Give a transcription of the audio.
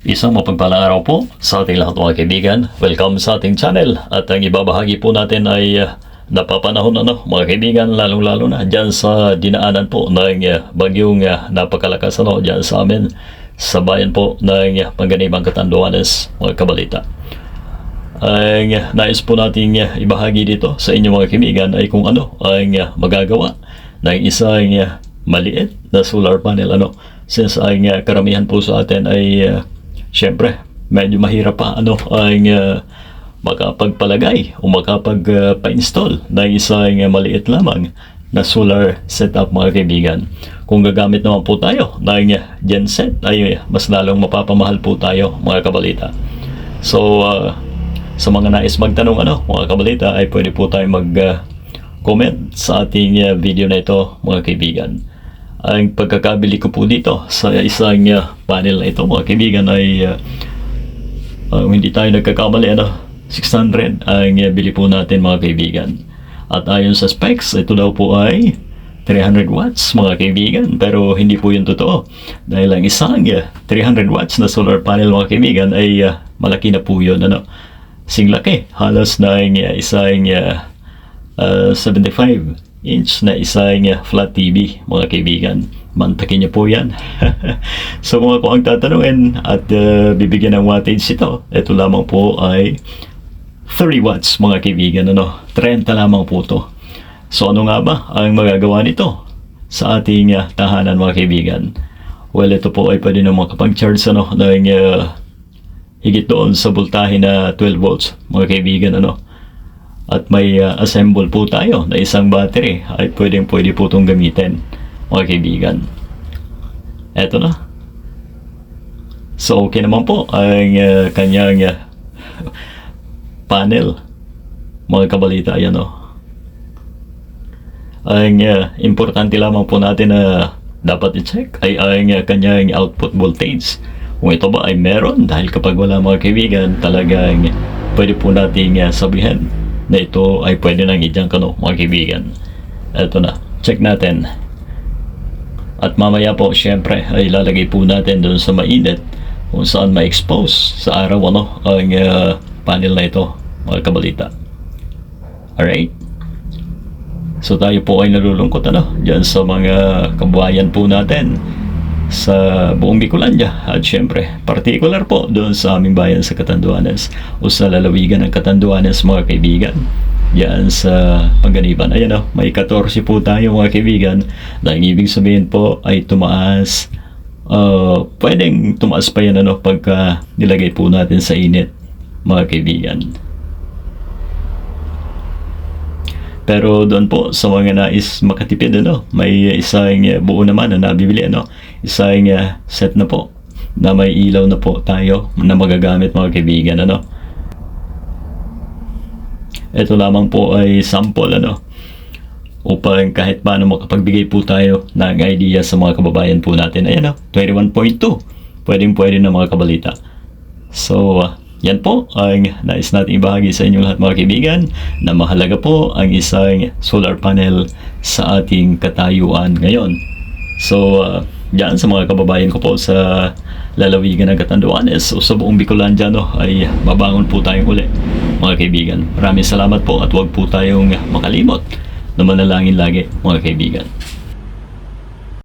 Isang mapagpalang araw po sa ating lahat mga kaibigan. Welcome sa ating channel. At ang ibabahagi po natin ay napapanahon mga kaibigan, lalong-lalo na dyan sa dinaanan po ng bagyong napakalakas dyan sa amin sa bayan po ng Panganibang Catanduanes, mga kabalita. Ang nais po nating ibahagi dito sa inyo mga kaibigan ay kung ano ang magagawa ng isang maliit na solar panel since ang karamihan po sa atin ay siyempre medyo mahirap pa ang makapagpalagay o makapagpa-install ng isang maliit lamang na solar setup mga kaibigan. Kung gagamit naman po tayo ng genset ay mas lalong mapapamahal po tayo mga kabalita. So sa mga nais magtanong mga kabalita ay pwede po tayo mag-comment sa ating video na ito mga kaibigan. Ang pagkakabili ko po dito sa isang panel na ito mga kaibigan ay hindi tayo nagkakamali 600 ang bili po natin mga kaibigan. At ayon sa specs, ito daw po ay 300 watts mga kaibigan, pero hindi po yun totoo dahil ang isang 300 watts na solar panel mga kaibigan ay malaki na po yun singlaki, halos na isang 75-inch na isang flat TV mga kaibigan. Mantakin niyo po yan. So kung ako ang tatanungin at bibigyan ng wattage ito lamang po ay 30 watts mga kaibigan 30 lamang po to. So ano nga ba ang magagawa nito sa ating tahanan mga kaibigan? Well, ito po ay pwede na makapag-charge ng higit doon sa voltahe na 12 volts mga kaibigan at may assemble po tayo na isang battery ay pwede po itong gamitin mga kaibigan. Eto na. So okay naman po ang kanyang panel mga kabalita. Ayan ang importante lamang po natin na dapat i-check ay ang kanyang output voltage, kung ito ba ay meron, dahil kapag wala mga kaibigan talagang pwede po nating sabihin na ito ay pwede nang i-junk mga kaibigan. Ito na, check natin. At mamaya po syempre ay lalagay po natin doon sa mainit kung saan ma-expose sa araw ang panel na ito mga kabalita. Alright, so tayo po ay nalulungkot dyan sa mga kabayan po natin sa buong Bicolandia at syempre particular po doon sa aming bayan sa Catanduanes o sa lalawigan ng Catanduanes mga kaibigan, yan sa Panganiban. Ayan may 14 po tayo mga kaibigan, na ang ibig sabihin po ay tumaas, pwedeng tumaas pa yan pagka nilagay po natin sa init mga kaibigan. Pero doon po sa mga nais makatipid may isang buo naman na nabibili isang set na po na may ilaw na po tayo na magagamit mga kaibigan ito lamang po ay sample upang kahit paano makapagbigay po tayo ng idea sa mga kababayan po natin. Ayan 21.2 pwede na mga kabalita. So yan po ang nais natin ibahagi sa inyo lahat mga kaibigan, na mahalaga po ang isang solar panel sa ating katayuan ngayon. So dyan sa mga kababayan ko po sa lalawigan ng Catanduanes o sa buong Bicolandia ay mabangon po tayong uli mga kaibigan. Maraming salamat po at huwag po tayong makalimot na manalangin lagi mga kaibigan.